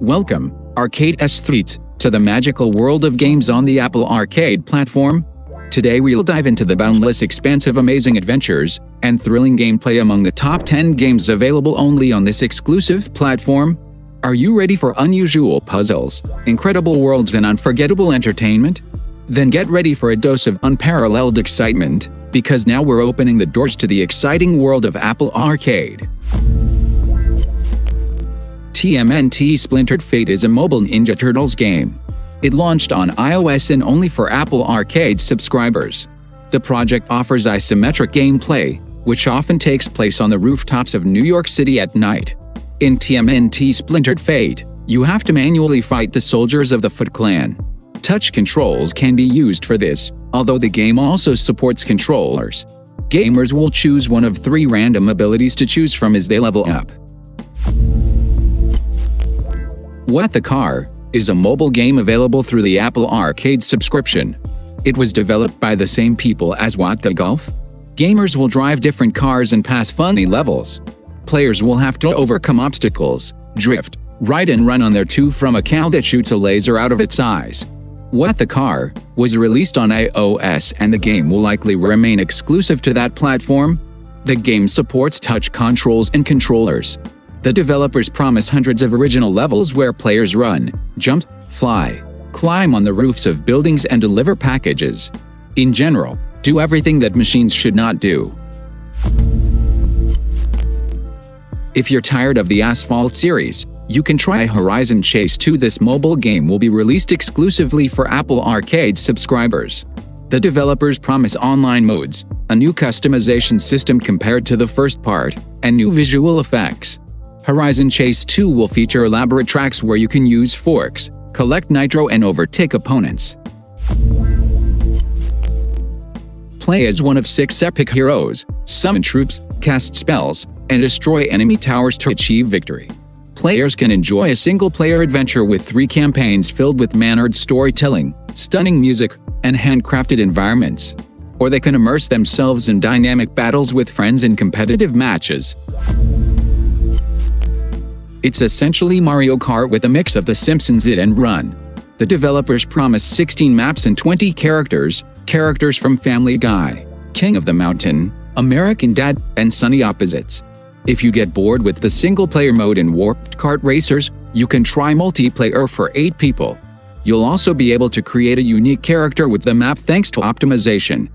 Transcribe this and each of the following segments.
Welcome, arcade aesthetes, to the magical world of games on the Apple Arcade platform. Today we'll dive into the boundless expanse of amazing adventures and thrilling gameplay among the top 10 games available only on this exclusive platform. Are you ready for unusual puzzles, incredible worlds and unforgettable entertainment? Then get ready for a dose of unparalleled excitement, because now we're opening the doors to the exciting world of Apple Arcade. TMNT Splintered Fate is a mobile Ninja Turtles game. It launched on iOS and only for Apple Arcade subscribers. The project offers isometric gameplay, which often takes place on the rooftops of New York City at night. In TMNT Splintered Fate, you have to manually fight the soldiers of the Foot Clan. Touch controls can be used for this, although the game also supports controllers. Gamers will choose one of 3 random abilities to choose from as they level up. What the Car is a mobile game available through the Apple Arcade subscription. It was developed by the same people as What the Golf. Gamers will drive different cars and pass funny levels. Players will have to overcome obstacles, drift, ride and run on their two from a cow that shoots a laser out of its eyes. What the Car was released on iOS and the game will likely remain exclusive to that platform. The game supports touch controls and controllers. The developers promise hundreds of original levels where players run, jump, fly, climb on the roofs of buildings and deliver packages. In general, do everything that machines should not do. If you're tired of the Asphalt series, you can try Horizon Chase 2. This mobile game will be released exclusively for Apple Arcade subscribers. The developers promise online modes, a new customization system compared to the first part, and new visual effects. Horizon Chase 2 will feature elaborate tracks where you can use forks, collect nitro and overtake opponents. Play as one of 6 epic heroes, summon troops, cast spells, and destroy enemy towers to achieve victory. Players can enjoy a single-player adventure with 3 campaigns filled with mannered storytelling, stunning music, and handcrafted environments. Or they can immerse themselves in dynamic battles with friends in competitive matches. It's essentially Mario Kart with a mix of The Simpsons Hit and Run. The developers promise 16 maps and 20 characters from Family Guy, King of the Mountain, American Dad, and Sunny Opposites. If you get bored with the single-player mode in Warped Kart Racers, you can try multiplayer for 8 people. You'll also be able to create a unique character with the map thanks to optimization.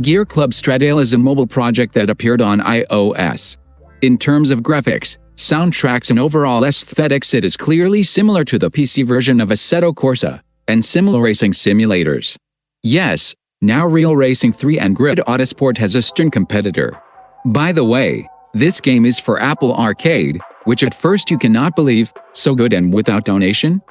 Gear.Club Stradale is a mobile project that appeared on iOS. In terms of graphics, soundtracks and overall aesthetics, it is clearly similar to the PC version of Assetto Corsa and similar racing simulators. Yes, now Real Racing 3 and Grid Autosport has a stern competitor. By the way, this game is for Apple Arcade, which at first you cannot believe, so good and without donation?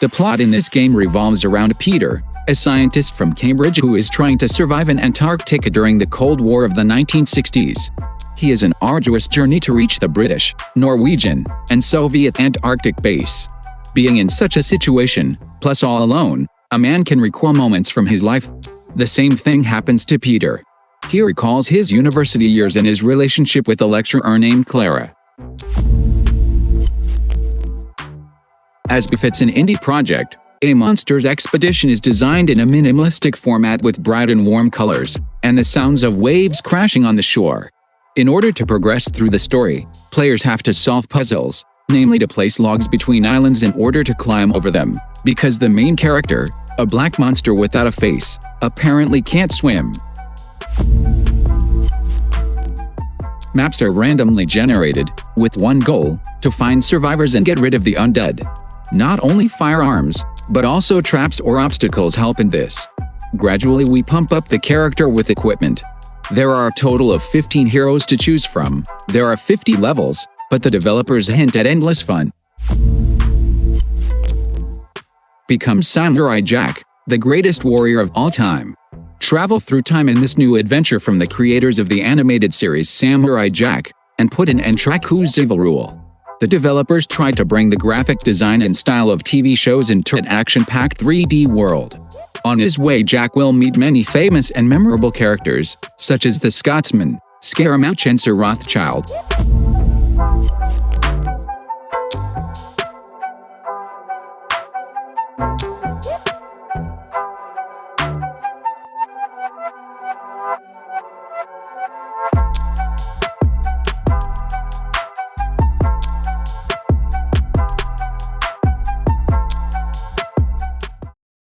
The plot in this game revolves around Peter, a scientist from Cambridge who is trying to survive in Antarctica during the Cold War of the 1960s. He is an arduous journey to reach the British, Norwegian, and Soviet Antarctic base. Being in such a situation, plus all alone, a man can recall moments from his life. The same thing happens to Peter. He recalls his university years and his relationship with a lecturer named Clara. As befits an indie project, A Monster's Expedition is designed in a minimalistic format with bright and warm colors, and the sounds of waves crashing on the shore. In order to progress through the story, players have to solve puzzles, namely to place logs between islands in order to climb over them, because the main character, a black monster without a face, apparently can't swim. Maps are randomly generated, with one goal, to find survivors and get rid of the undead. Not only firearms, but also traps or obstacles help in this. Gradually we pump up the character with equipment. There are a total of 15 heroes to choose from. There are 50 levels, but the developers hint at endless fun. Become Samurai Jack, the greatest warrior of all time. Travel through time in this new adventure from the creators of the animated series Samurai Jack, and put an end to Raku's evil rule. The developers tried to bring the graphic design and style of TV shows into an action-packed 3D world. On his way, Jack will meet many famous and memorable characters, such as the Scotsman, Scaramouche and Sir Rothschild.